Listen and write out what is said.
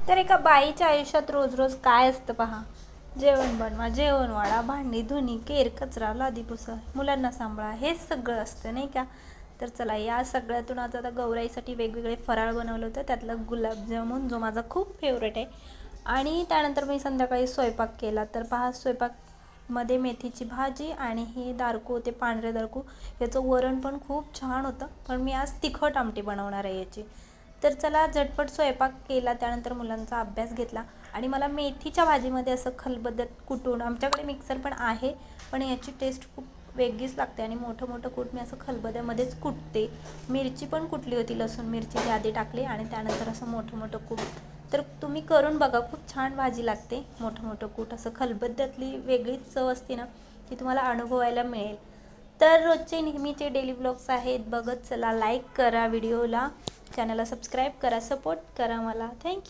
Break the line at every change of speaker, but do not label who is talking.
तर एका बाईच्या आयुष्यात रोज रोज काय असतं पहा. जेवण बनवा, जेवण वाढा, भांडी धुणी, केर कचरा, लादी पुसा, मुलांना सांभाळा, हेच सगळं असतं नाही का. तर चला, या सगळ्यातून आता गौराईसाठी वेगवेगळे फराळ बनवलं होतं. त्यातलं गुलाबजामुन जो माझा खूप फेवरेट आहे. आणि त्यानंतर मी संध्याकाळी स्वयंपाक केला. तर पहा, स्वयंपाकमध्ये मेथीची भाजी आणि हे दारकू होते, पांढरे दारकू. याचं वरण पण खूप छान होतं. पण मी आज तिखट आमटी बनवणार आहे याची. तर चला, झटपट स्वयंपाक केला, त्यानंतर मुलांचा अभ्यास घेतला. आणि मला मेथीच्या भाजीमध्ये असं खलबत्त्यात कुटून, आमच्याकडे मिक्सर पण आहे, पण याची टेस्ट खूप वेगळीच लागते. आणि मोठं मोठं कूट मी असं खलबत्त्यामध्येच कुटते. मिरची पण कुटली होती, लसूण मिरची आधी टाकली आणि त्यानंतर असं मोठं मोठं कूट. तर तुम्ही करून बघा, खूप छान भाजी लागते. मोठं मोठं कूट असं खलबत्त्यातली वेगळीच चव असते ना, ती तुम्हाला अनुभवायला मिळेल. तर रोजचे नेहमीचे डेली ब्लॉग्स आहेत बघत चला. लाईक करा व्हिडिओला, चॅनलला सबस्क्राईब करा, सपोर्ट करा मला. थँक्यू.